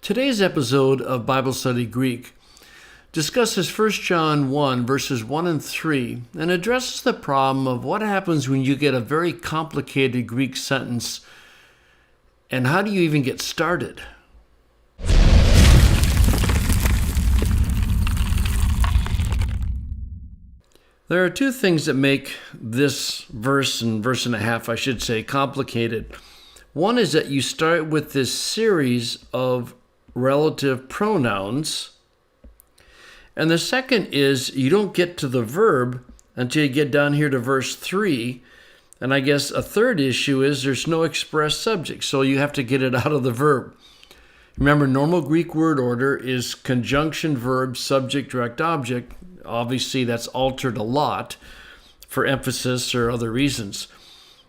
Today's episode of Bible Study Greek discusses 1 John 1, verses 1 and 3, and addresses the problem of what happens when you get a very complicated Greek sentence, and how do you even get started? There are two things that make this verse and verse and a half, I should say, complicated. One is that you start with this series of relative pronouns. And the second is you don't get to the verb until you get down here to verse 3. And I guess a third issue is there's no express subject, so you have to get it out of the verb. Remember, normal Greek word order is conjunction, verb, subject, direct object. Obviously, that's altered a lot for emphasis or other reasons.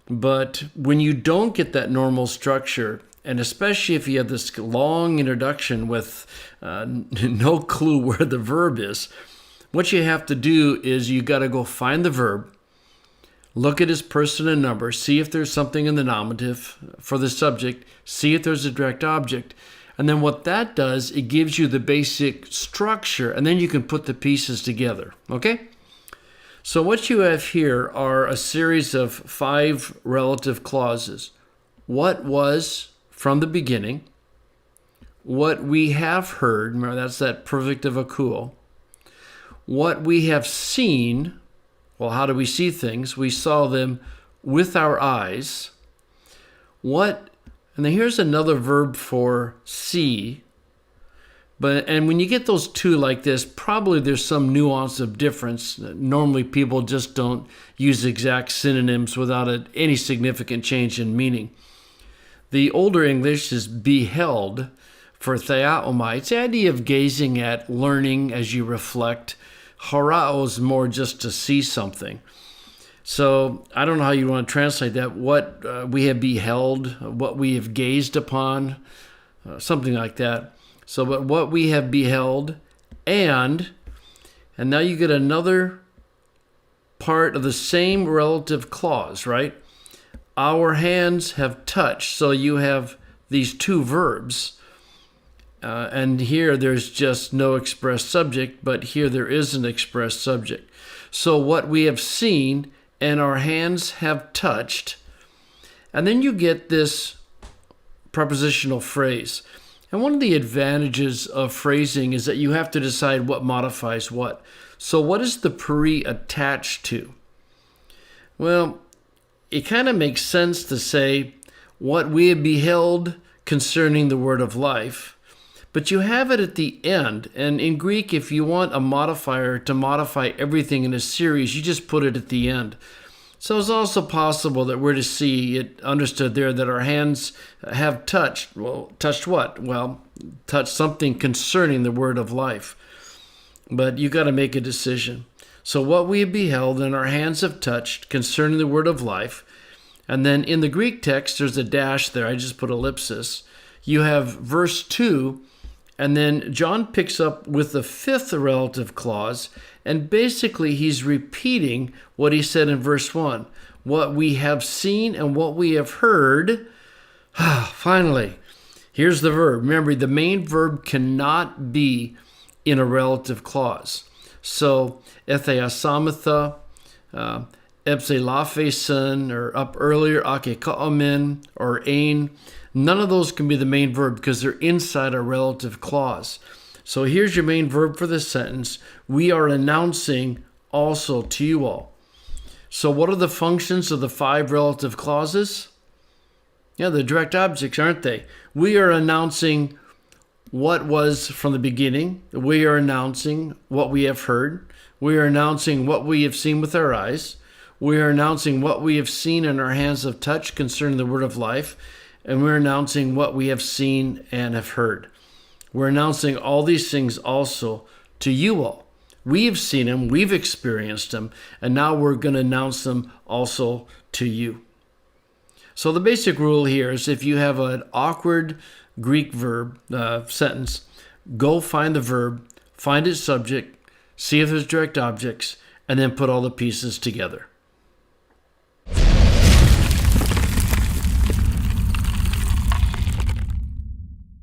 But when you don't get that normal structure, and especially if you have this long introduction with no clue where the verb is, what you have to do is you got to go find the verb, look at his person and number, see if there's something in the nominative for the subject, see if there's a direct object. And then what that does, it gives you the basic structure, and then you can put the pieces together, okay? So what you have here are a series of 5 relative clauses. What was from the beginning, what we have heard, remember that's that perfect of akouo, what we have seen, well, how do we see things? We saw them with our eyes. And then here's another verb for see. And when you get those two like this, probably there's some nuance of difference. Normally people just don't use exact synonyms without any significant change in meaning. The older English is beheld for theaomai. It's the idea of gazing at, learning as you reflect. Horao is more just to see something. So I don't know how you want to translate that. What we have beheld, what we have gazed upon, something like that. So, but what we have beheld, and now you get another part of the same relative clause, right? Our hands have touched. So you have these two verbs. And here there's just no express subject, but here there is an express subject. So what we have seen and our hands have touched. And then you get this prepositional phrase. And one of the advantages of phrasing is that you have to decide what modifies what. So what is the pre attached to? Well, it kind of makes sense to say what we have beheld concerning the word of life, but you have it at the end. And in Greek, if you want a modifier to modify everything in a series, you just put it at the end. So it's also possible that we're to see it understood there that our hands have touched. Well, touched what? Well, touched something concerning the word of life. But you got to make a decision. So what we have beheld and our hands have touched concerning the word of life. And then in the Greek text, there's a dash there. I just put ellipsis. You have verse 2, and then John picks up with the 5th relative clause, and basically he's repeating what he said in verse 1. What we have seen and what we have heard. Finally, here's the verb. Remember, the main verb cannot be in a relative clause. So, etheasamatha, epsilapheson, or up earlier, akekaomen, or ain. None of those can be the main verb because they're inside a relative clause. So here's your main verb for this sentence. We are announcing also to you all. So what are the functions of the 5 relative clauses? Yeah, the direct objects, aren't they? We are announcing what was from the beginning. We are announcing what we have heard. We are announcing what we have seen with our eyes. We are announcing what we have seen and our hands have touched concerning the word of life. And we're announcing what we have seen and have heard. We're announcing all these things also to you all. We have seen them, we've experienced them, and now we're going to announce them also to you. So the basic rule here is if you have an awkward Greek verb sentence, go find the verb, find its subject, see if there's direct objects, and then put all the pieces together.